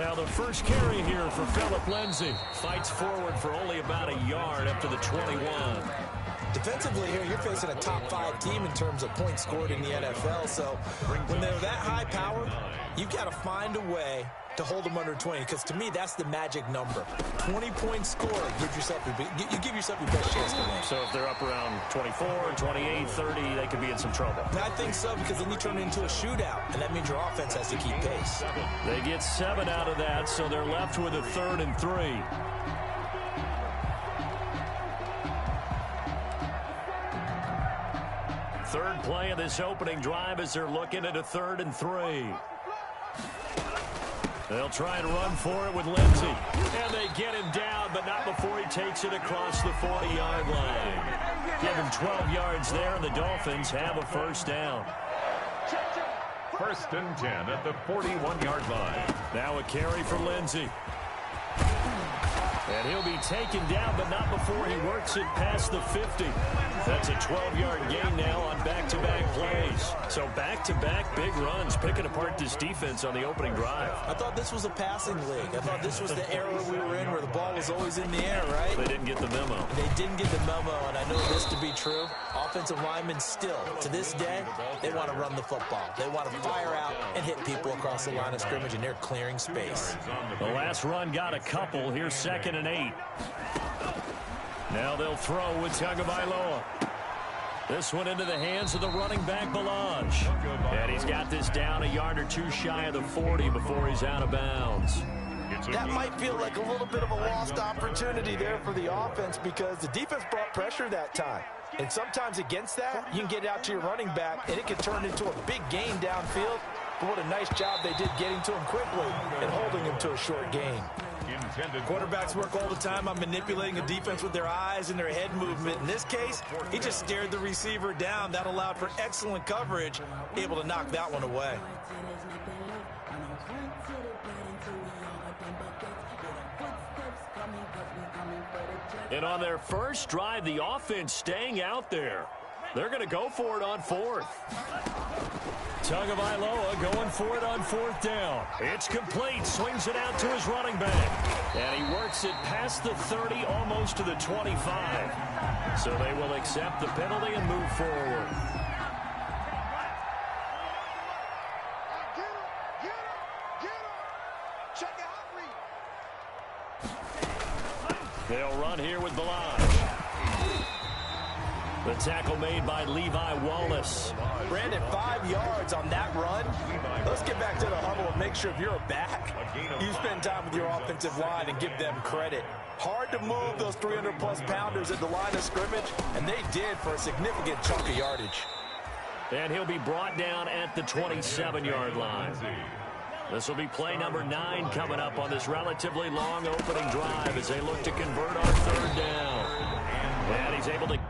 Now the first carry here for Phillip Lindsay. Fights forward for only about a yard up to the 21. Defensively here, you're facing a top 5 team in terms of points scored in the NFL. So when they're that high powered, you've got to find a way to hold them under 20, because to me, that's the magic number. 20 points scored, you give yourself your best chance to win. So if they're up around 24, 28, 30, they could be in some trouble. I think so, because then you turn it into a shootout, and that means your offense has to keep pace. They get 7 out of that, so they're left with a 3rd and 3. Third play of this opening drive as they're looking at a 3rd and 3. They'll try and run for it with Lindsay. And they get him down, but not before he takes it across the 40-yard line. Give him 12 yards there, and the Dolphins have a first down. 1st and 10 at the 41-yard line. Now a carry for Lindsay. And he'll be taken down, but not before he works it past the 50. That's a 12-yard gain now on back-to-back plays. So back-to-back big runs, picking apart this defense on the opening drive. I thought this was a passing league. I thought this was the era we were in where the ball was always in the air, right? They didn't get the memo. They didn't get the memo, and I know this to be true. Offensive linemen still, to this day, they want to run the football. They want to fire out and hit people across the line of scrimmage, and they're clearing space. The last run got a couple. Here's 2nd and 8. Now they'll throw with Tagovailoa. This one into the hands of the running back, Balaj. And he's got this down a yard or two shy of the 40 before he's out of bounds. That might feel like a little bit of a lost opportunity there for the offense, because the defense brought pressure that time. And sometimes against that, you can get out to your running back, and it can turn into a big gain downfield. But what a nice job they did getting to him quickly and holding him to a short gain. Quarterbacks work all the time on manipulating a defense with their eyes and their head movement. In this case, he just stared the receiver down. That allowed for excellent coverage, able to knock that one away. And on their first drive, the offense staying out there. They're going to go for it on 4th. Tagovailoa going for it on 4th down. It's complete. Swings it out to his running back. And he works it past the 30, almost to the 25. So they will accept the penalty and move forward. They'll run here with Balaj. The tackle made by Levi Wallace. Brandon, 5 yards on that run. Let's get back to the huddle and make sure if you're a back, you spend time with your offensive line and give them credit. Hard to move those 300-plus pounders at the line of scrimmage, and they did for a significant chunk of yardage. And he'll be brought down at the 27-yard line. This will be play number 9 coming up on this relatively long opening drive as they look to convert our 3rd down. And he's able to...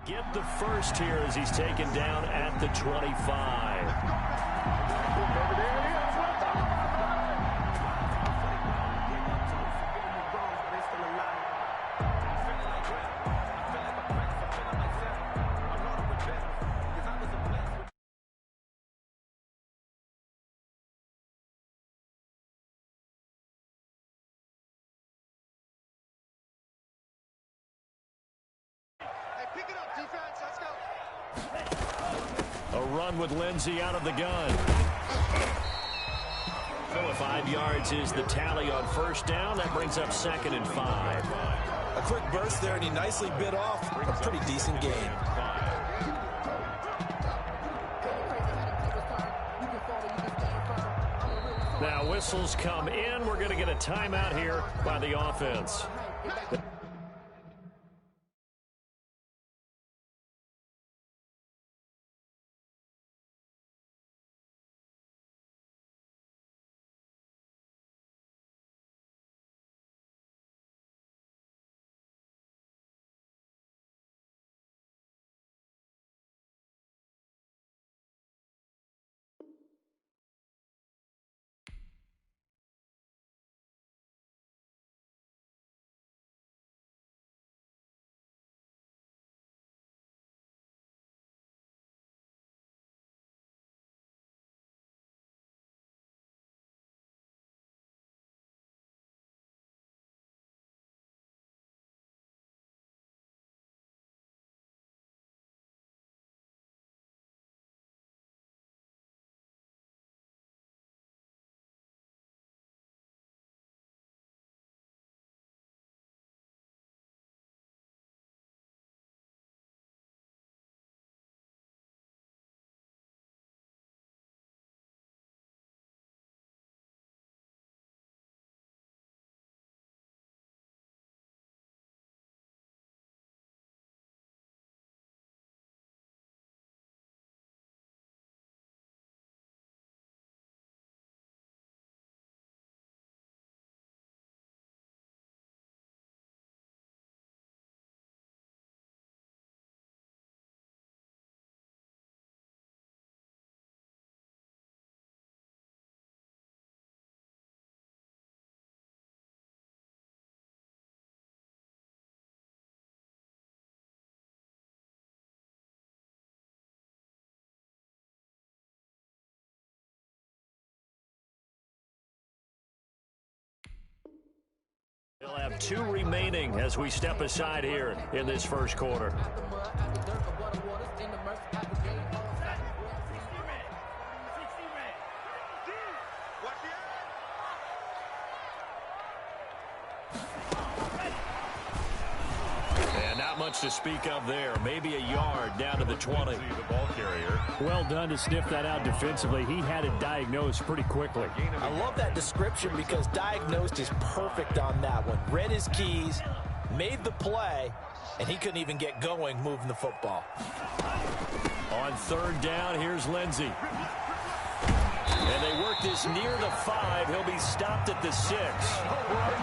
Get the first here as he's taken down at the 25. A run with Lindsey out of the gun. 5 yards is the tally on first down. That brings up 2nd and 5. A quick burst there, and he nicely bit off a pretty decent gain. Now whistles come in. We're going to get a timeout here by the offense. They'll have 2 remaining as we step aside here in this first quarter. And not much to speak of there. Maybe a yard down to the 20. The ball carrier. Well done to sniff that out defensively. He had it diagnosed pretty quickly. I love that description because diagnosed is perfect on that one. Read his keys, made the play, and he couldn't even get going moving the football. On 3rd down, here's Lindsey. And they work this near the 5. He'll be stopped at the 6.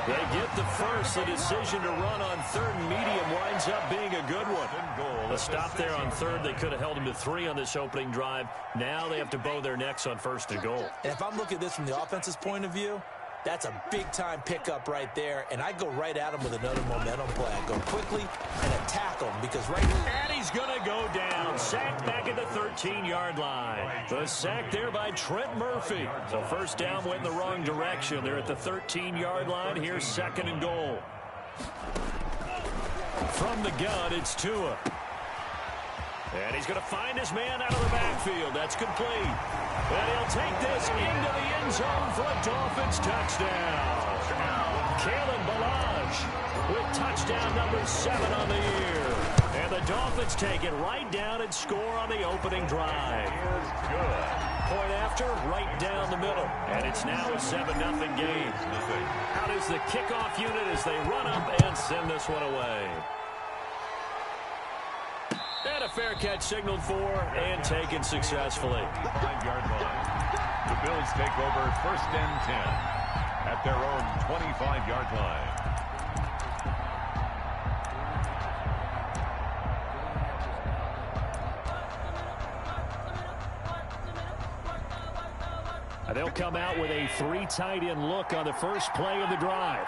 They get the first. The decision to run on 3rd and medium winds up being a good one. A stop there on 3rd. They could have held him to 3 on this opening drive. Now they have to bow their necks on 1st and goal. And if I'm looking at this from the offense's point of view, that's a big-time pickup right there, and I go right at him with another momentum play. I go quickly and attack him because right now... And he's going to go down. Sacked back at the 13-yard line. The sack there by Trent Murphy. So first down went in the wrong direction. They're at the 13-yard line. Here's 2nd and goal. From the gun, it's Tua. And he's going to find his man out of the backfield. That's complete. And he'll take this into the end zone for a Dolphins touchdown. Kalen Ballage with touchdown number 7 on the year. And the Dolphins take it right down and score on the opening drive. Point after, right down the middle. And it's now a 7-0 game. Out is the kickoff unit as they run up and send this one away. And a fair catch signaled for and taken successfully. 5-yard line. The Bills take over 1st and 10 at their own 25-yard line. They'll come out with a 3 tight end look on the first play of the drive.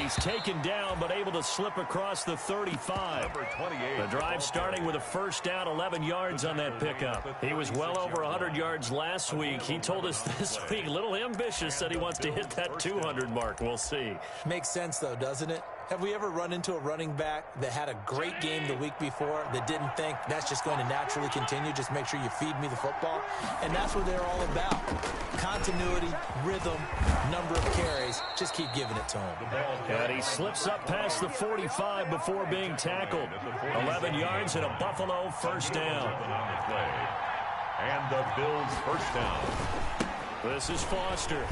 he's taken down but able to slip across the 35. Number 28. The drive starting with a first down, 11 yards on that pickup. He was well over 100 yards last week. He told us this week, a little ambitious, said he wants to hit that 200 mark. We'll see. Makes sense, though, doesn't it? Have we ever run into a running back that had a great game the week before that didn't think that's just going to naturally continue? Just make sure you feed me the football. And that's what they're all about. Continuity, rhythm, number of carries. Just keep giving it to him. And he slips up past the 45 before being tackled. 11 yards and a Buffalo first down. And the Bills first down. This is Foster.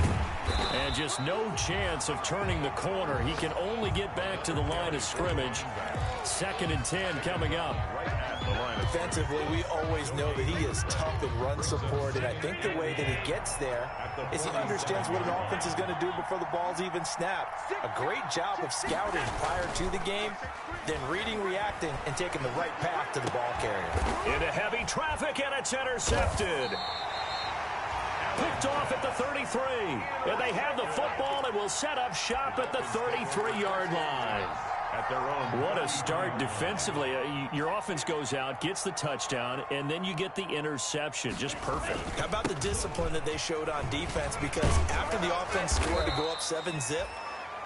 And just no chance of turning the corner. He can only get back to the line of scrimmage. 2nd and 10 coming up. Defensively, we always know that he is tough in run support, and I think the way that he gets there is he understands what an offense is going to do before the ball's even snapped. A great job of scouting prior to the game, then reading, reacting, and taking the right path to the ball carrier. Into heavy traffic, and it's intercepted. Picked off at the 33. And they have the football and will set up shop at the 33-yard line. At their own. What a start defensively. Your offense goes out, gets the touchdown, and then you get the interception. Just perfect. How about the discipline that they showed on defense? Because after the offense scored to go up 7-zip,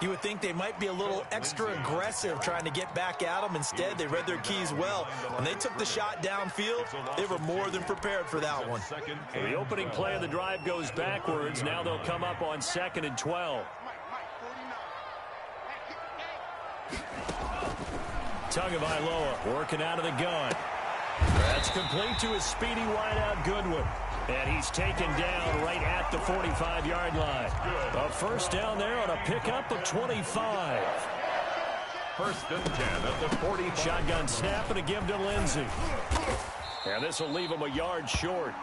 you would think they might be a little extra aggressive trying to get back at them. Instead, they read their keys well. When they took the shot downfield, they were more than prepared for that one. So the opening play of the drive goes backwards. Now they'll come up on 2nd and 12. Tagovailoa working out of the gun. That's complete to his speedy wideout Goodwin. And he's taken down right at the 45-yard line. A first down there on a pickup of 25. 1st and 10 at the 40. Shotgun snap and a give to Lindsey. And this will leave him a yard short.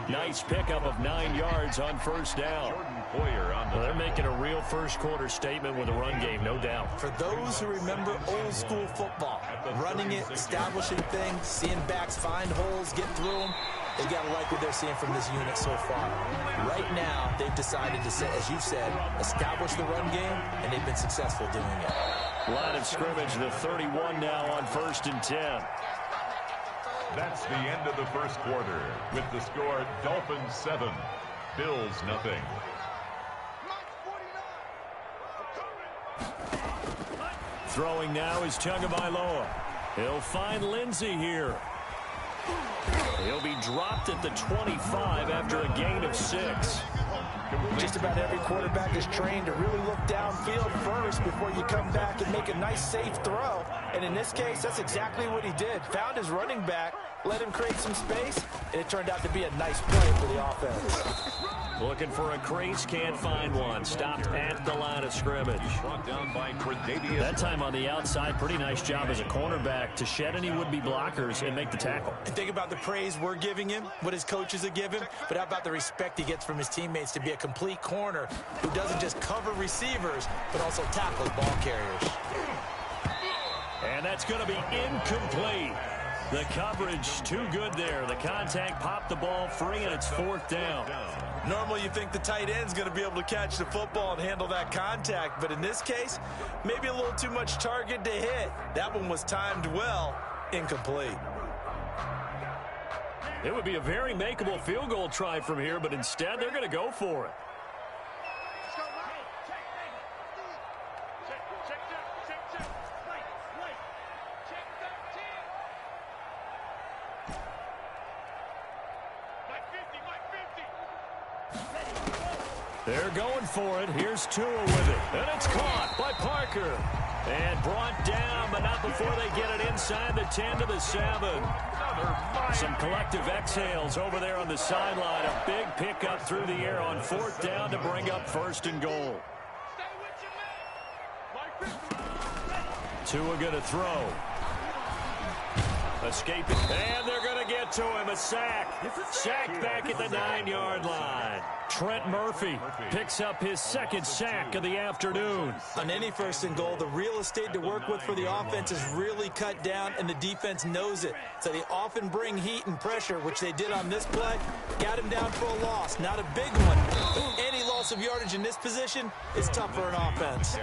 Nice pickup of 9 yards on first down. Well, they're making a real first-quarter statement with a run game, no doubt. For those who remember old-school football, running it, establishing things, seeing backs find holes, get through them, they got to like what they're seeing from this unit so far. Right now, they've decided to, as you said, establish the run game, and they've been successful doing it. Line of scrimmage, the 31 now on 1st and 10. That's the end of the first quarter with the score Dolphins 7, Bills nothing. Throwing now is Tagovailoa. He'll find Lindsey here. He'll be dropped at the 25 after a gain of 6. Just about every quarterback is trained to really look downfield first before you come back and make a nice, safe throw. And in this case, that's exactly what he did. Found his running back, let him create some space, and it turned out to be a nice play for the offense. Looking for a crease, can't find one. Stopped at the line of scrimmage. Brought down by that time on the outside, pretty nice job as a cornerback to shed any would-be blockers and make the tackle. And think about the praise we're giving him, what his coaches are giving, but how about the respect he gets from his teammates to be a complete corner who doesn't just cover receivers, but also tackles ball carriers. And that's going to be incomplete. The coverage too good there. The contact popped the ball free, and it's 4th down. Normally you think the tight end's going to be able to catch the football and handle that contact, but in this case, maybe a little too much target to hit. That one was timed well, incomplete. It would be a very makeable field goal try from here, but instead they're going to go for it. They're going for it. Here's Tua with it. And it's caught by Parker. And brought down, but not before they get it inside the 10 to the 7. Some collective exhales over there on the sideline. A big pickup through the air on 4th down to bring up 1st and goal. Tua going to throw. Escaping. And they're going to get to him. A sack. Sacked back at the 9-yard line. Trent Murphy picks up his 2nd sack of the afternoon. On any 1st and goal, the real estate to work with for the offense is really cut down, and the defense knows it. So they often bring heat and pressure, which they did on this play. Got him down for a loss. Not a big one. But any loss of yardage in this position is tough for an offense.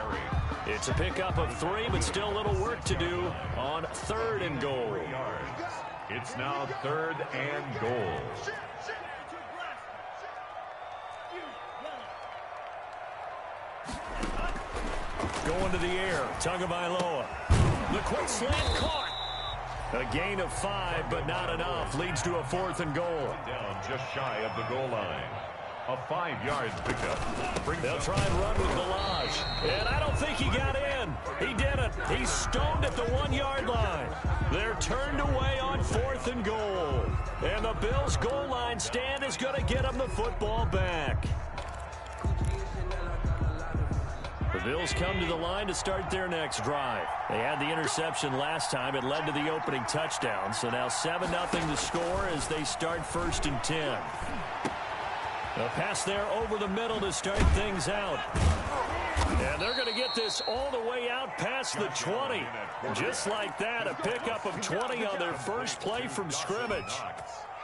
It's a pickup of 3, but still a little work to do on 3rd and goal. It's now 3rd and goal. Going to the air, Tagovailoa. The quick slant caught. A gain of 5, but not enough. Leads to a 4th and goal. Down just shy of the goal line. A 5-yard pickup. They'll try and run with Balaj. And I don't think he got in. He didn't. He's stoned at the 1-yard line. They're turned away on 4th and goal. And the Bills' goal line stand is going to get them the football back. The Bills come to the line to start their next drive. They had the interception last time. It led to the opening touchdown. So now 7-0 to score as they start 1st and 10. A pass there over the middle to start things out. And they're going to get this all the way out past the 20. Just like that, a pickup of 20 on their first play from scrimmage.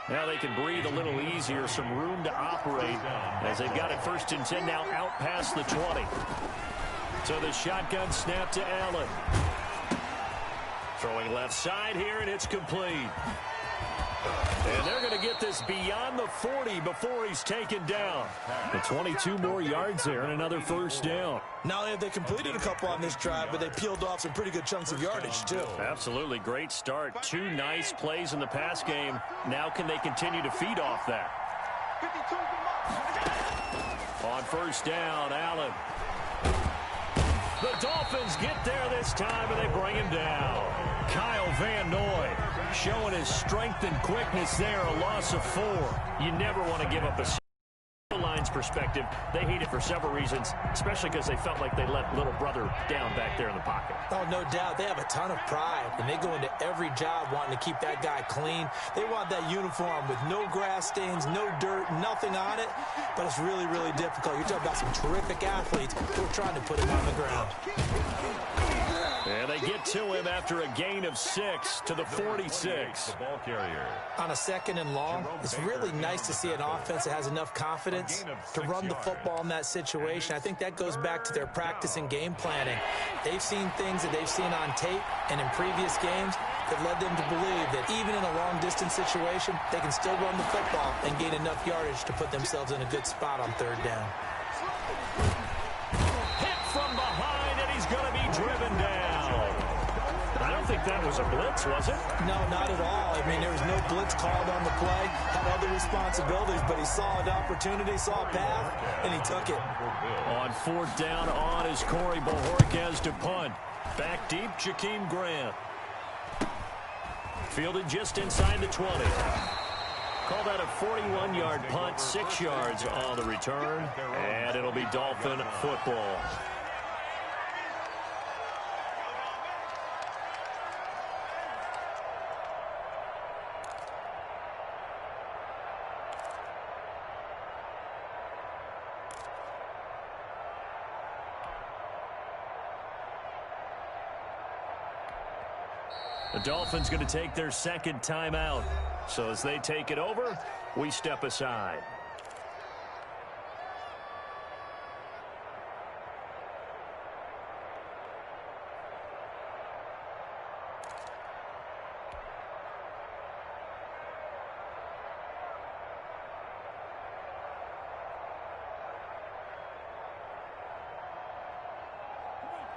Now they can breathe a little easier, some room to operate as they've got it 1st and 10 now out past the 20. So the shotgun snap to Allen. Throwing left side here, and it's complete. And they're going to get this beyond the 40 before he's taken down. The 22 more yards there and another 1st down. Not only have they completed a couple on this drive, but they peeled off some pretty good chunks of yardage, too. Absolutely. Great start. 2 nice plays in the pass game. Now can they continue to feed off that? On 1st down, Allen. The Dolphins get there this time, and they bring him down. Kyle Van Noy showing his strength and quickness there, a loss of 4. You never want to give up a line's perspective. They hate it for several reasons, especially because they felt like they let little brother down back there in the pocket. Oh, no doubt. They have a ton of pride, and they go into every job wanting to keep that guy clean. They want that uniform with no grass stains, no dirt, nothing on it, but it's really, really difficult. You're talking about some terrific athletes who are trying to put him on the ground. And they get to him after a gain of 6 to the 46. The ball carrier. On a 2nd and long, it's really nice to see an offense that has enough confidence to run the football in that situation. I think that goes back to their practice and game planning. They've seen things that they've seen on tape and in previous games that led them to believe that even in a long-distance situation, they can still run the football and gain enough yardage to put themselves in a good spot on 3rd down. Hit from behind, and he's going to be driven down. I don't think that was a blitz, was it? No, not at all. I mean, there was no blitz called on the play, had other responsibilities, but he saw an opportunity, saw a path, and he took it. On 4th down on is Corey Bojorquez to punt. Back deep, Jakeem Grant. Fielded just inside the 20. Call that a 41-yard punt, 6 yards on the return, and it'll be Dolphin football. The Dolphins going to take their 2nd timeout. So as they take it over, we step aside.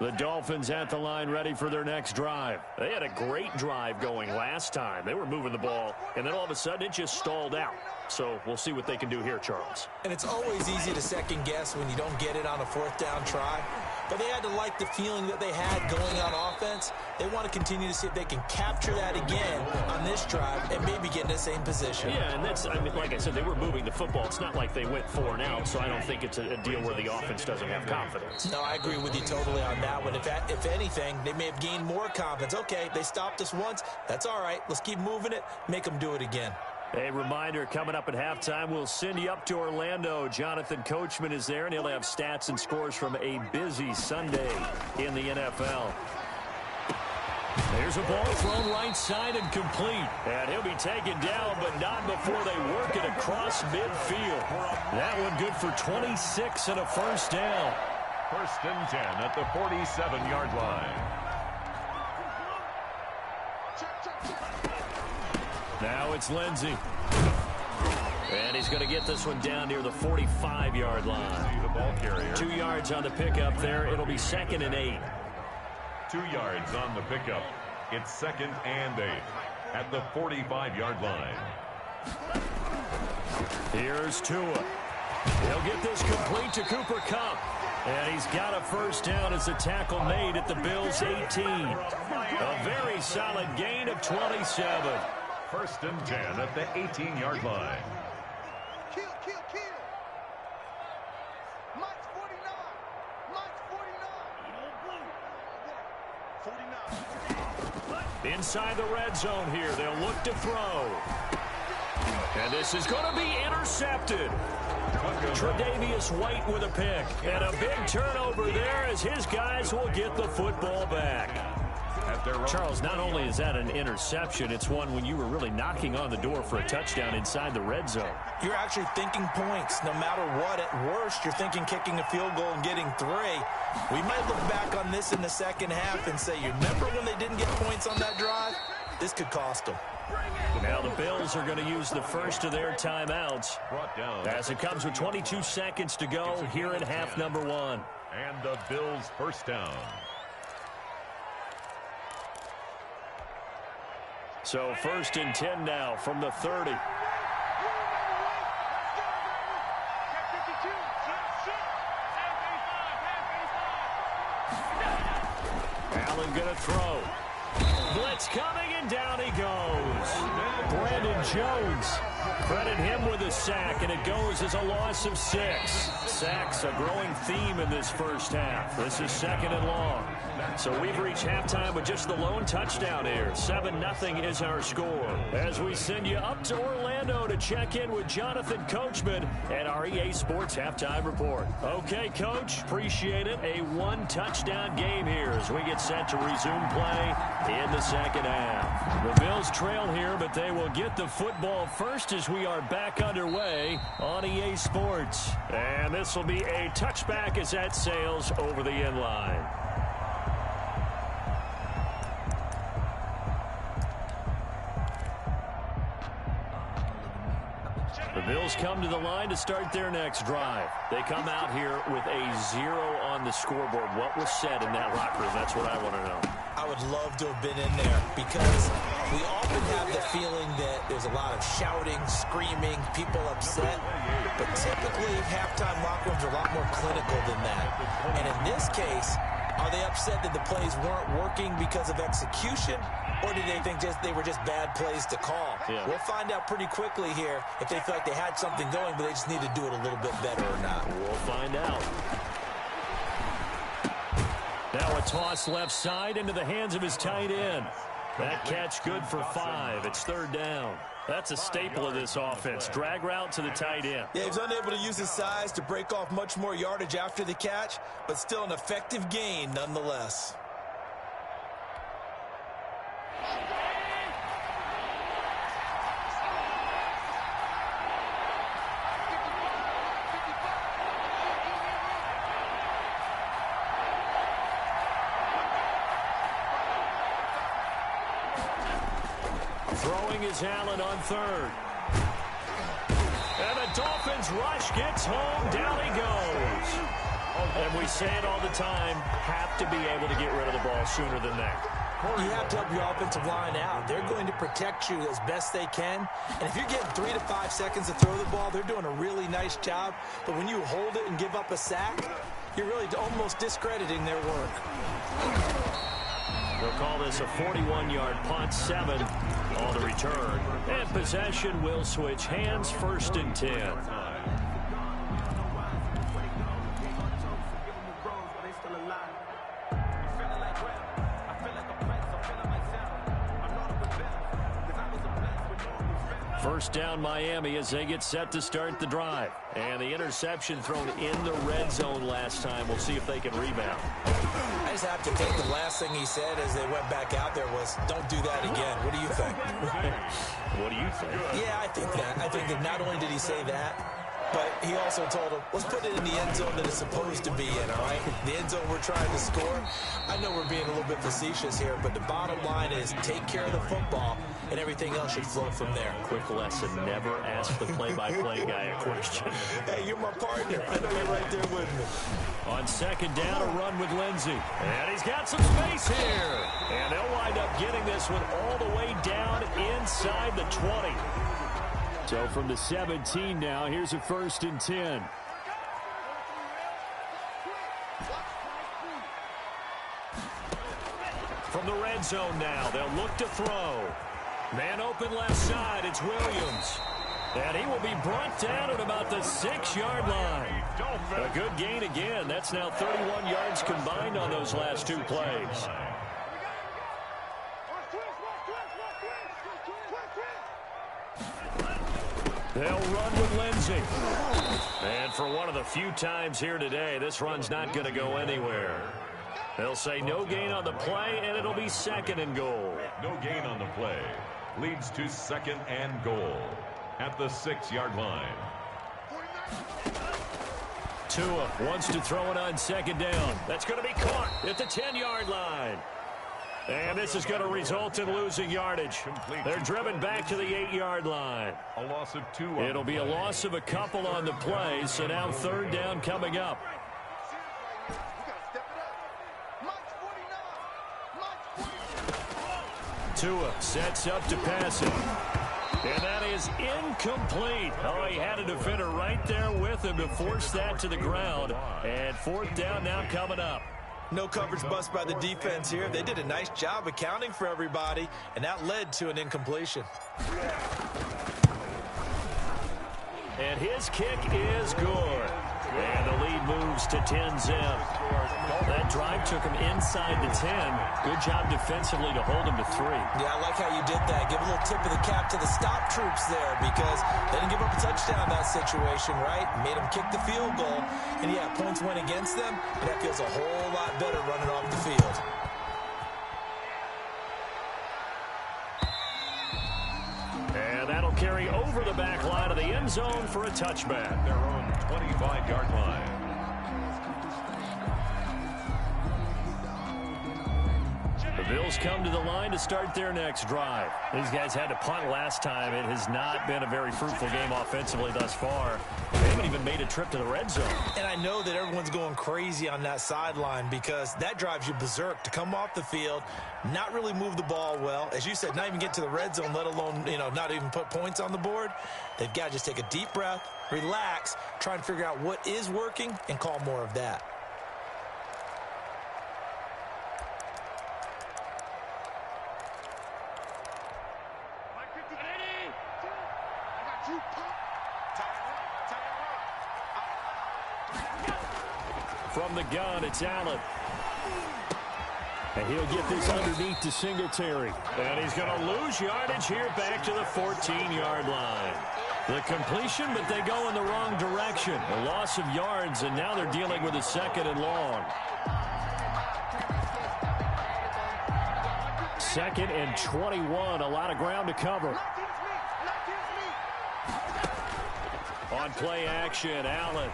The Dolphins at the line ready for their next drive. They had a great drive going last time. They were moving the ball, and then all of a sudden it just stalled out. So we'll see what they can do here, Charles. And it's always easy to second guess when you don't get it on a 4th down try. But they had to like the feeling that they had going on offense. They want to continue to see if they can capture that again on this drive and maybe get in the same position. Yeah, and that's, I mean, like I said, they were moving the football. It's not like they went 4 and out, so I don't think it's a deal where the offense doesn't have confidence. No, I agree with you totally on that one. If anything, they may have gained more confidence. Okay, they stopped us once. That's all right. Let's keep moving it. Make them do it again. A reminder, coming up at halftime, we'll send you up to Orlando. Jonathan Coachman is there, and he'll have stats and scores from a busy Sunday in the NFL. There's a ball thrown right side and complete. And he'll be taken down, but not before they work it across midfield. That one good for 26 and a 1st down. First and 10 at the 47-yard line. Now it's Lindsey. And he's going to get this one down near the 45-yard line. The ball carrier. 2 yards on the pickup there. It'll be 2nd and 8. 2 yards on the pickup. It's 2nd and 8 at the 45-yard line. Here's Tua. He'll get this complete to Cooper Kupp. And he's got a first down as the tackle made at the Bills' 18. A very solid gain of 27. First and 10 at the 18-yard line. Inside the red zone here, they'll look to throw. And this is going to be intercepted. Tre'Davious White with a pick. And a big turnover there as his guys will get the football back. Charles, not only is that an interception, it's one when you were really knocking on the door for a touchdown inside the red zone. You're actually thinking points. No matter what, at worst, you're thinking kicking a field goal and getting 3. We might look back on this in the second half and say, you remember when they didn't get points on that drive? This could cost them. Now the Bills are going to use the first of their timeouts as it comes with 22 seconds to go here in half number 1. And the Bills' first down. So 1st and 10 now from the 30. Allen going to throw. Blitz coming, and down he goes. Brandon Jones. Credit him with a sack, and it goes as a loss of 6. Sacks, a growing theme in this first half. This is 2nd and long. So we've reached halftime with just the lone touchdown here. 7-0 is our score. As we send you up to Orlando to check in with Jonathan Coachman at our EA Sports Halftime Report. Okay, Coach, appreciate it. A 1-touchdown game here as we get set to resume play in the second half. The Bills trail here, but they will get the football first as we are back underway on EA Sports. And this will be a touchback as that sails over the end line. The Bills come to the line to start their next drive. They come out here with a 0 on the scoreboard. What was said in that locker room? That's what I want to know. I would love to have been in there because we often have the feeling that there's a lot of shouting, screaming, people upset. But typically, halftime locker rooms are a lot more clinical than that. And in this case, are they upset that the plays weren't working because of execution? Or do they think they were just bad plays to call? Yeah. We'll find out pretty quickly here if they feel like they had something going, but they just need to do it a little bit better or not. We'll find out. Now a toss left side into the hands of his tight end. That catch good for 5. It's 3rd down. That's a staple of this offense. Drag route to the tight end. Yeah, he's unable to use his size to break off much more yardage after the catch, but still an effective gain nonetheless. Throwing is Allen on 3rd. And the Dolphins rush gets home. Down he goes. And we say it all the time, have to be able to get rid of the ball sooner than that. You have to help your offensive line out. They're going to protect you as best they can. And if you're getting 3 to 5 seconds to throw the ball, they're doing a really nice job. But when you hold it and give up a sack, you're really almost discrediting their work. They'll call this a 41-yard punt, 7 on the return. And possession will switch hands, 1st and 10. First down Miami as they get set to start the drive. And the interception thrown in the red zone last time. We'll see if they can rebound. I just have to think the last thing he said as they went back out there was, don't do that again. What do you think? What do you think? Yeah, I think that. I think that not only did he say that, but he also told him, let's put it in the end zone that it's supposed to be in, all right? The end zone we're trying to score. I know we're being a little bit facetious here, but the bottom line is take care of the football, and everything else should flow from there. Quick lesson, never ask the play-by-play guy a question. Hey, you're my partner. I know you're right there with me. On second down, a run with Lindsey. And he's got some space here. And they'll wind up getting this one all the way down inside the 20. So from the 17 now, here's a 1st and 10. From the red zone now, they'll look to throw. Man open left side, it's Williams. And he will be brought down at about the 6-yard line. A good gain again. That's now 31 yards combined on those last 2 plays. They'll run with Lindsey. And for one of the few times here today, this run's not going to go anywhere. They'll say no gain on the play, and it'll be 2nd and goal. No gain on the play. Leads to 2nd and goal at the 6-yard line. Tua wants to throw it on 2nd down. That's going to be caught at the 10-yard line. And this is going to result in losing yardage. They're driven back to the 8-yard line. A loss of 2. It'll be a loss of a couple on the play, so now 3rd down coming up. Tua sets up to pass it. And that is incomplete. Oh, he had a defender right there with him to force that to the ground. And 4th down now coming up. No coverage bust by the defense here. They did a nice job accounting for everybody, and that led to an incompletion. And his kick is good. And the lead moves to 10-zip. That drive took him inside the 10. Good job defensively to hold him to 3. Yeah, I like how you did that. Give a little tip of the cap to the stop troops there because they didn't give up a touchdown in that situation, right? Made them kick the field goal. And, yeah, points went against them, and that feels a whole lot better running off the field. And that'll carry over the back line of the end zone for a touchback. Their own 25-yard line. The Bills come to the line to start their next drive. These guys had to punt last time. It has not been a very fruitful game offensively thus far. They haven't even made a trip to the red zone. And I know that everyone's going crazy on that sideline because that drives you berserk to come off the field, not really move the ball well. As you said, not even get to the red zone, let alone, not even put points on the board. They've got to just take a deep breath, relax, try and figure out what is working and call more of that. From the gun, it's Allen. And he'll get this underneath to Singletary. And he's going to lose yardage here back to the 14-yard line. The completion, but they go in the wrong direction. A loss of yards, and now they're dealing with a 2nd and long. 2nd and 21, a lot of ground to cover. On play action, Allen.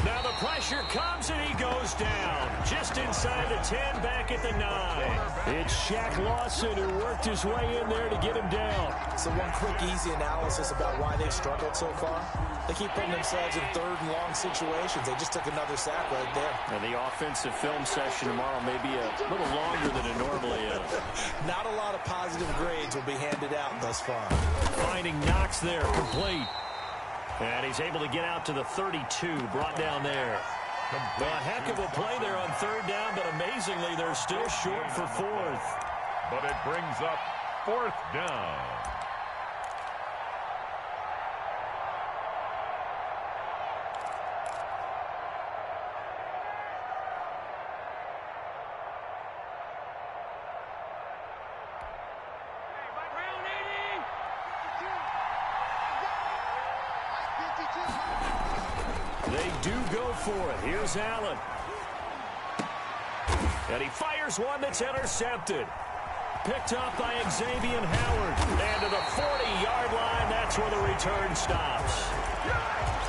Now the pressure comes and he goes down. Just inside the 10, back at the 9. It's Shaq Lawson who worked his way in there to get him down. So one quick, easy analysis about why they've struggled so far. They keep putting themselves in 3rd and long situations. They just took another sack right there. And the offensive film session tomorrow may be a little longer than it normally is. Not a lot of positive grades will be handed out thus far. Finding Knox there, complete. And he's able to get out to the 32, brought down there. A heck of a play there on 3rd down, but amazingly, they're still short for 4th. But it brings up 4th down. They do go for it. Here's Allen. And he fires one that's intercepted. Picked up by Xavier Howard. And to the 40-yard line, that's where the return stops.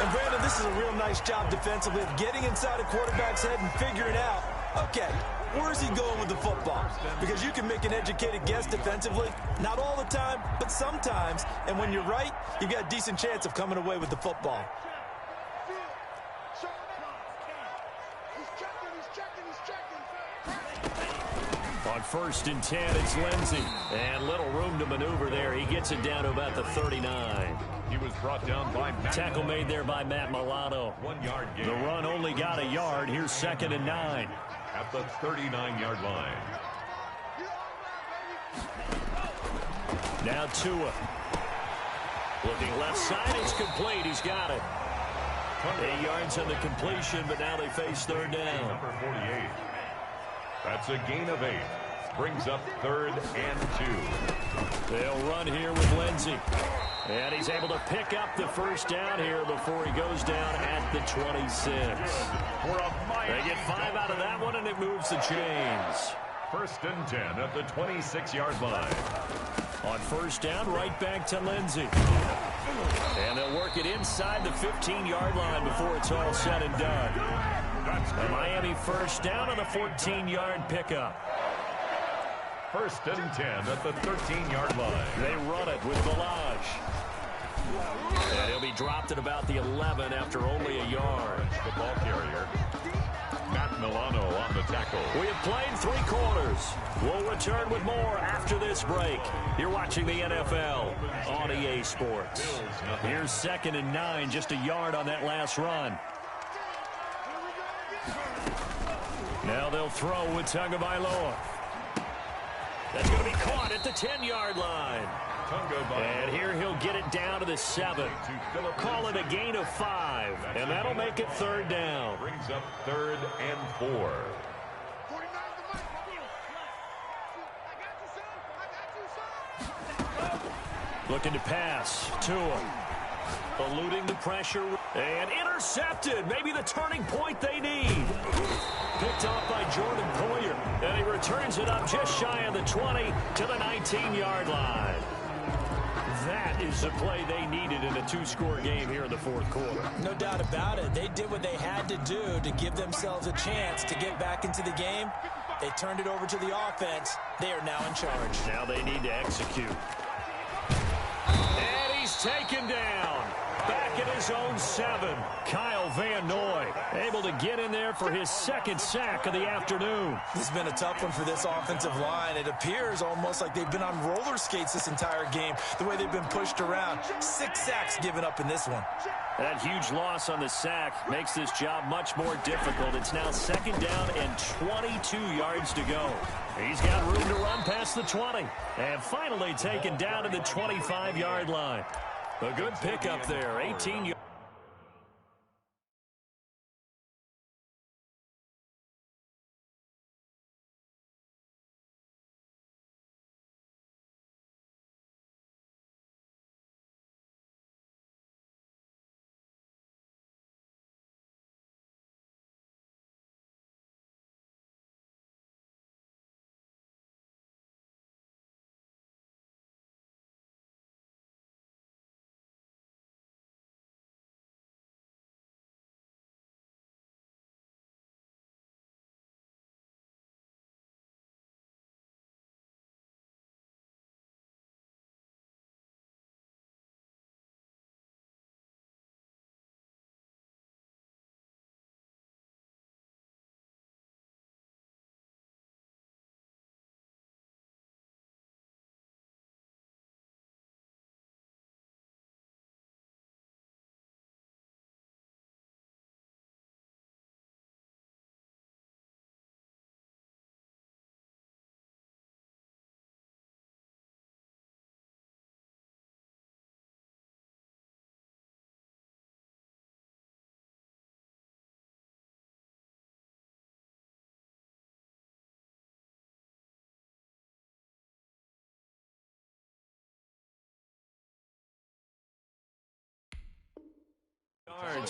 And, Brandon, this is a real nice job defensively of getting inside a quarterback's head and figuring out, okay, where's he going with the football? Because you can make an educated guess defensively, not all the time, but sometimes. And when you're right, you've got a decent chance of coming away with the football. On 1st and 10, it's Lindsey. And little room to maneuver there. He gets it down to about the 39. He was brought down by Matt. Tackle made there by Matt Milano. 1 yard gain. The run only got a yard. Here's 2nd and 9. At the 39-yard line. Now Tua. Looking left side, it's complete. He's got it. 8 yards on the completion, but now they face 3rd down. Number 48. That's a gain of 8. Brings up 3rd and 2. They'll run here with Lindsey. And he's able to pick up the 1st down here before he goes down at the 26. They get 5 out of that one, and it moves the chains. 1st and 10 at the 26-yard line. On 1st down, right back to Lindsey. And they'll work it inside the 15-yard line before it's all said and done. A Miami 1st down on a 14-yard pickup. 1st and 10 at the 13-yard line. They run it with Balaj. And he'll be dropped at about the 11 after only a yard. The ball carrier, Matt Milano on the tackle. We have played 3 quarters. We'll return with more after this break. You're watching the NFL on EA Sports. Here's 2nd and 9, just a yard on that last run. Now they'll throw with Tagovailoa. That's going to be caught at the 10-yard line. And here he'll get it down to the 7. Call it a gain of 5. And that'll make it 3rd down. Brings up 3rd and 4. Looking to pass. Tua. Eluding the pressure. And intercepted. Maybe the turning point they need. Picked off by Jordan Poyer. And he returns it up just shy of the 20 to the 19-yard line. That is the play they needed in a 2-score game here in the 4th quarter. No doubt about it. They did what they had to do to give themselves a chance to get back into the game. They turned it over to the offense. They are now in charge. Now they need to execute. And he's taken down. Back at his own 7. Kyle Van Noy able to get in there for his 2nd sack of the afternoon. This has been a tough one for this offensive line. It appears almost like they've been on roller skates this entire game, the way they've been pushed around. 6 sacks given up in this one. That huge loss on the sack makes this job much more difficult. It's now 2nd down and 22 yards to go. He's got room to run past the 20. And finally taken down to the 25-yard line. A good pickup there, 18 yards.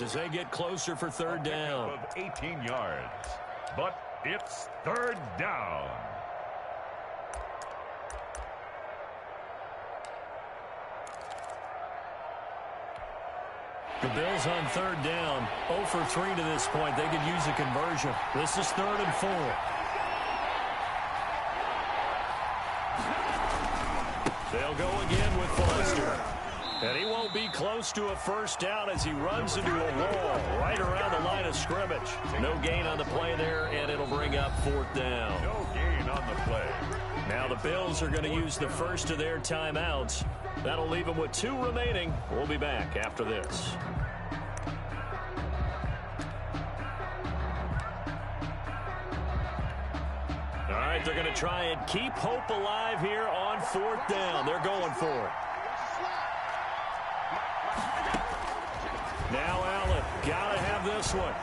As they get closer for 3rd down. Of 18 yards. But it's 3rd down. The Bills on third down, 0 for 3 to this point. They could use a conversion. This is 3rd and 4. They'll go again with Foster. And he won't be close to a first down as he runs into a wall right around the line of scrimmage. No gain on the play there, and it'll bring up 4th down. No gain on the play. Now the Bills are going to use the first of their timeouts. That'll leave them with 2 remaining. We'll be back after this. All right, they're going to try and keep hope alive here on 4th down. They're going for it. Now Allen, got to have this one.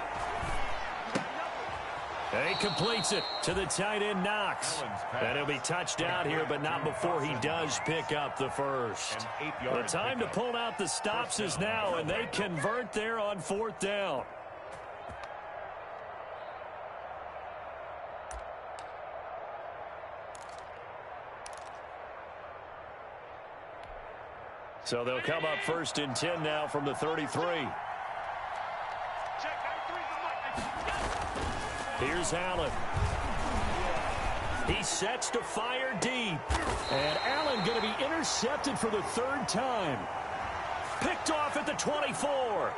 And he completes it to the tight end, Knox. And he'll be touched out here, but not before he does pick up the first. The time to pull out the stops is now, and they convert there on 4th down. So they'll come up 1st and 10 now from the 33. Here's Allen. He sets to fire deep. And Allen going to be intercepted for the 3rd time. Picked off at the 24.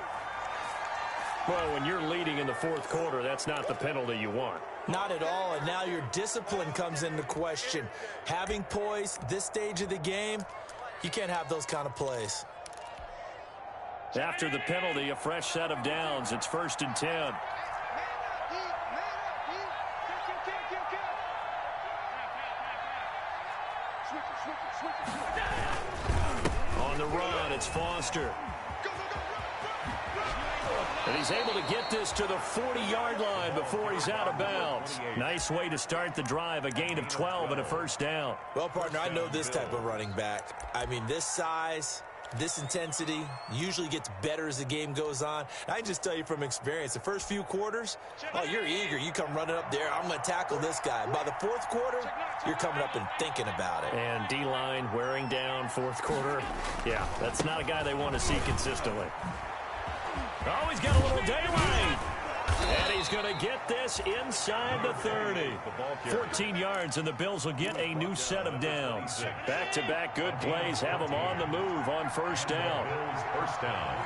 Well, when you're leading in the 4th quarter, that's not the penalty you want. Not at all, and now your discipline comes into question. Having poise this stage of the game, you can't have those kind of plays. After the penalty, a fresh set of downs. It's 1st and 10. On the run, it's Foster. And he's able to get this to the 40-yard line before he's out of bounds. Nice way to start the drive, a gain of 12 and a 1st down. Well, partner, I know this type of running back. I mean, this size, this intensity usually gets better as the game goes on. And I can just tell you from experience, the first few quarters, oh, you're eager. You come running up there, I'm going to tackle this guy. By the 4th quarter, you're coming up and thinking about it. And D-line wearing down 4th quarter. Yeah, that's not a guy they want to see consistently. Oh, he's got a little daylight. And he's going to get this inside the 30. 14 yards, and the Bills will get a new set of downs. Back-to-back good plays have them on the move on 1st down. First down.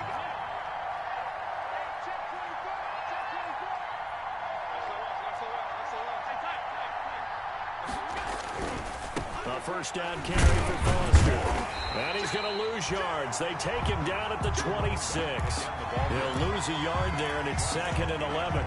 A 1st down carry for Foster. And he's going to lose yards. They take him down at the 26. He'll lose a yard there, and it's 2nd and 11.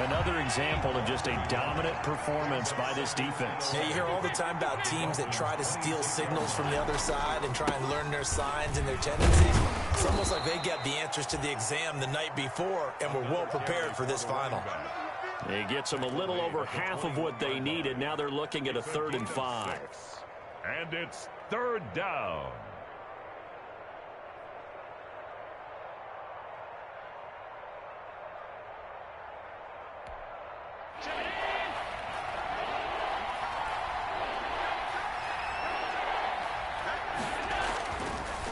Another example of just a dominant performance by this defense. Yeah, you hear all the time about teams that try to steal signals from the other side and try and learn their signs and their tendencies. It's almost like they got the answers to the exam the night before and were well prepared for this final. He gets them a little over half of what they needed. Now they're looking at a 3rd and 5. And it's 3rd down.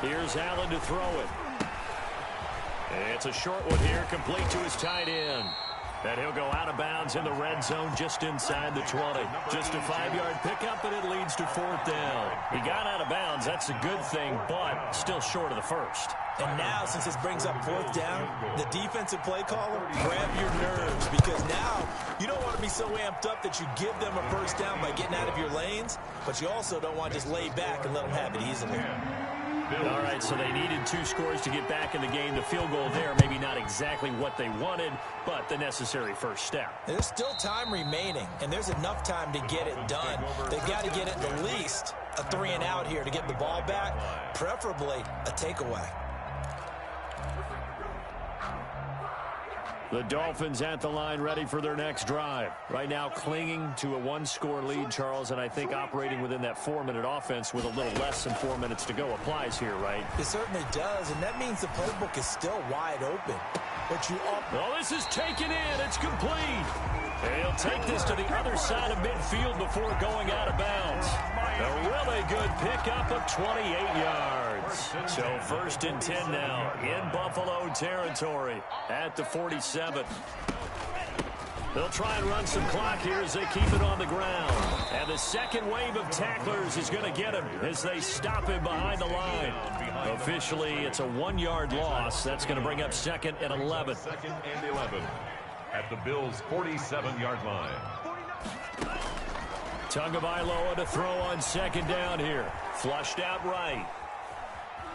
Here's Allen to throw it. It's a short one here, complete to his tight end. And he'll go out of bounds in the red zone just inside the 20. Just a 5-yard pickup, and it leads to 4th down. He got out of bounds. That's a good thing, but still short of the 1st. And now, since this brings up 4th down, the defensive play caller, grab your nerves, because now you don't want to be so amped up that you give them a 1st down by getting out of your lanes, but you also don't want to just lay back and let them have it easily. All right, so they needed 2 scores to get back in the game. The field goal there, maybe not exactly what they wanted, but the necessary first step. There's still time remaining, and there's enough time to get it done. They've got to get at least a 3 and out here to get the ball back, preferably a takeaway. The Dolphins at the line, ready for their next drive. Right now clinging to a 1-score lead, Charles, and I think operating within that 4-minute offense with a little less than 4 minutes to go applies here, right? It certainly does, and that means the playbook is still wide open. But well, this is taken in. It's complete. And he'll take this to the other side of midfield before going out of bounds. A really good pickup of 28 yards. So 1st and 10 now in Buffalo territory at the 47. They'll try and run some clock here as they keep it on the ground. And the second wave of tacklers is going to get him as they stop him behind the line. Officially, it's a 1-yard loss. That's going to bring up 2nd and 11. 2nd and 11 at the Bills' 47-yard line. Tagovailoa to throw on 2nd down here. Flushed out right.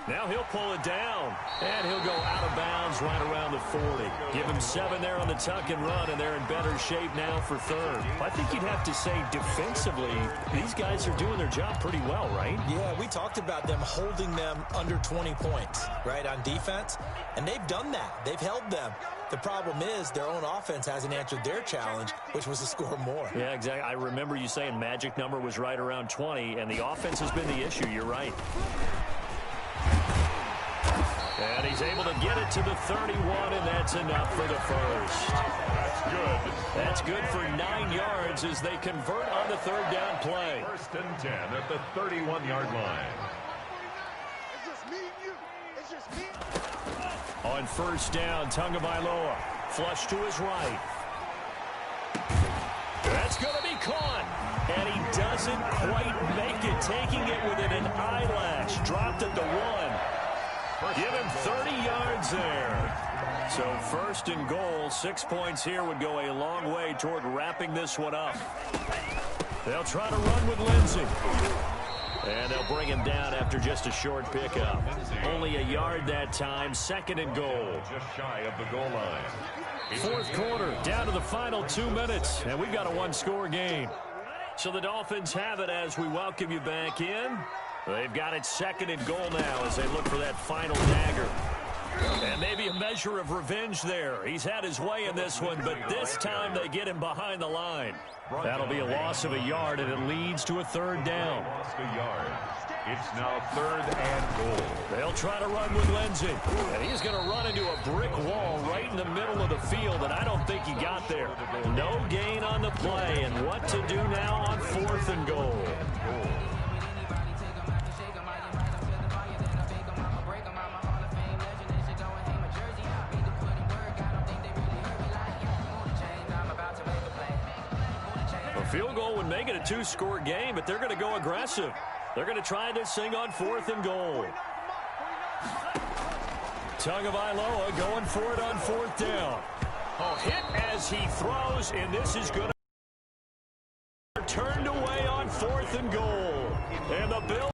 Now he'll pull it down, and he'll go out of bounds right around the 40. Give him 7 there on the tuck and run, and they're in better shape now for 3rd. I think you'd have to say defensively, these guys are doing their job pretty well, right? Yeah, we talked about them holding them under 20 points, right, on defense, and they've done that. They've held them. The problem is their own offense hasn't answered their challenge, which was to score more. Yeah, exactly. I remember you saying magic number was right around 20, and the offense has been the issue. You're right. And he's able to get it to the 31, and that's enough for the 1st. That's good. That's good for 9 yards as they convert on the 3rd down play. 1st and 10 at the 31-yard line. On 1st down, Tagovailoa flush to his right. That's going to be caught. And he doesn't quite make it, taking it within an eyelash. Dropped at the 1. Give him 30 yards there. So 1st and goal, 6 points here would go a long way toward wrapping this one up. They'll try to run with Lindsey. And they'll bring him down after just a short pickup. Only a yard that time, 2nd and goal. Just shy of the goal line. 4th quarter, down to the final 2 minutes, and we've got a 1-score game. So the Dolphins have it as we welcome you back in. They've got it 2nd and goal now as they look for that final dagger. And maybe a measure of revenge there. He's had his way in this one, but this time they get him behind the line. That'll be a loss of a yard, and it leads to a 3rd down. Lost a yard. It's now 3rd and goal. They'll try to run with Lindsey. And he's going to run into a brick wall right in the middle of the field, and I don't think he got there. No gain on the play, and what to do now on 4th and goal. Field goal would make it a 2-score game, but they're going to go aggressive. They're going to try this thing on 4th and goal. Tagovailoa going for it on 4th down. Oh, hit as he throws, and this is going to turned away on 4th and goal. And the Bills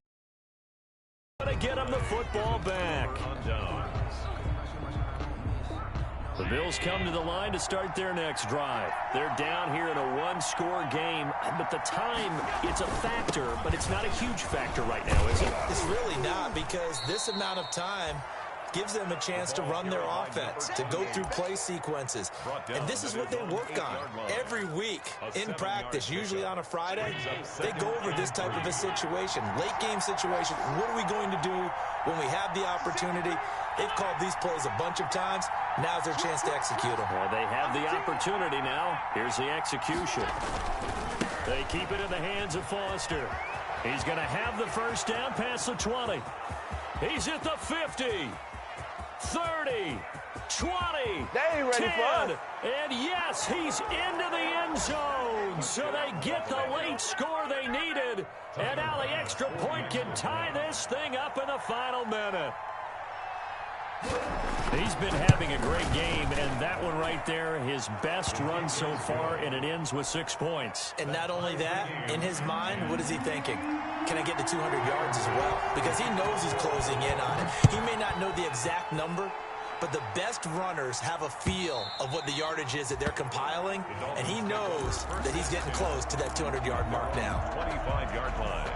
are going to get him the football back. The Bills come to the line to start their next drive. They're down here in a 1-score game, but the time, it's a factor, but it's not a huge factor right now, is it? It's really not, because this amount of time gives them a chance to run their offense, to go through play sequences. And this is what they work on every week in practice, usually on a Friday. They go over this type of a situation, late game situation. What are we going to do when we have the opportunity? They've called these plays a bunch of times. Now's their chance to execute them. Well, they have the opportunity now. Here's the execution. They keep it in the hands of Foster. He's going to have the 1st down past the 20. He's at the 50. 30, 20, 10, and yes, he's into the end zone. So they get the late score they needed, and now the extra point can tie this thing up in the final minute. He's been having a great game, and that one right there, his best run so far, and it ends with 6 points. And not only that, in his mind, what is he thinking? Can I get to 200 yards as well? Because he knows he's closing in on it. He may not know the exact number, but the best runners have a feel of what the yardage is that they're compiling, and he knows that he's getting close to that 200-yard mark now. 25-yard line.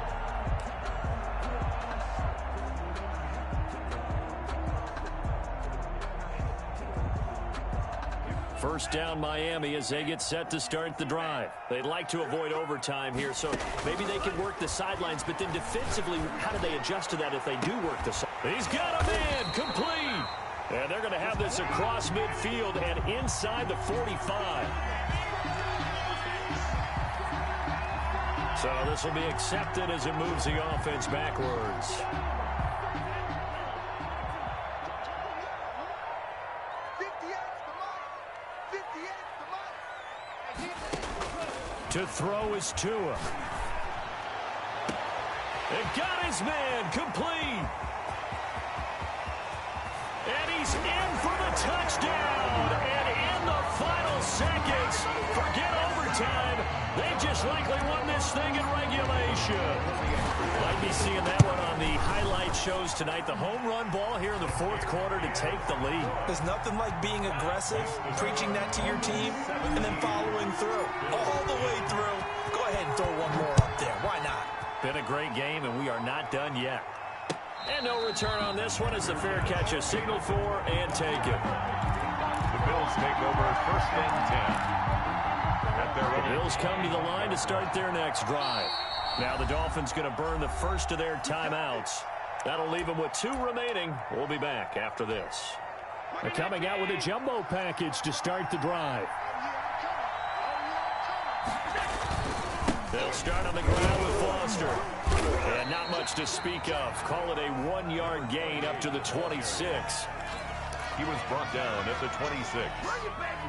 First down Miami as they get set to start the drive. They'd like to avoid overtime here, so maybe they can work the sidelines, but then defensively, how do they adjust to that if they do work the sidelines? He's got a man, complete. And they're going to have this across midfield and inside the 45. So this will be accepted as it moves the offense backwards. To throw is Tua. It got his man complete. And he's in for the touchdown. And in the final seconds, forget overtime, they just likely won this thing in regulation. Might be seeing that one on the highlight shows tonight. The home run ball here in the fourth quarter to take the lead. There's nothing like being aggressive, preaching that to your team, and then following through. All the way through. Go ahead and throw one more up there. Why not? Been a great game, and we are not done yet. And no return on this one as the fair catch is signaled for and taken. The Bills take over first and 10. At their The Bills come to the line to start their next drive. Now the Dolphins going to burn the first of their timeouts. That'll leave them with 2 remaining. We'll be back after this. They're coming out with a jumbo package to start the drive. They'll start on the ground with Foster. And not much to speak of. Call it a 1-yard gain up to the 26. He was brought down at the 26.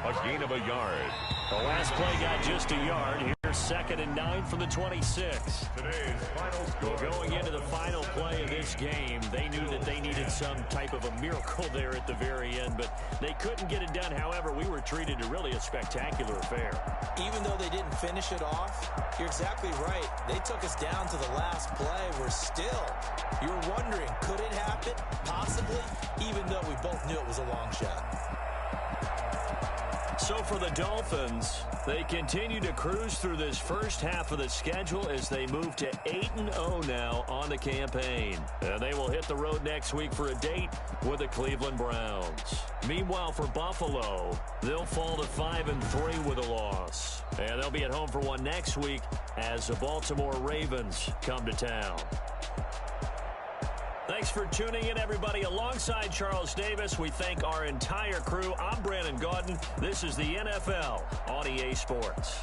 A gain of a yard. The last play got just a yard. Here's 2nd and 9 from the 26. Today's final score. Going into the final play of this game, they knew that they needed some type of a miracle there at the very end, but they couldn't get it done. However, we were treated to really a spectacular affair. Even though they didn't finish it off, you're exactly right. They took us down to the last play. We're still, you were wondering, could it happen? Possibly, even though we both knew it was a long shot. So for the Dolphins, they continue to cruise through this first half of the schedule as they move to 8-0 now on the campaign. And they will hit the road next week for a date with the Cleveland Browns. Meanwhile, for Buffalo, they'll fall to 5-3 with a loss. And they'll be at home for one next week as the Baltimore Ravens come to town. Thanks for tuning in, everybody. Alongside Charles Davis, we thank our entire crew. I'm Brandon Gaudin. This is the NFL on EA Sports.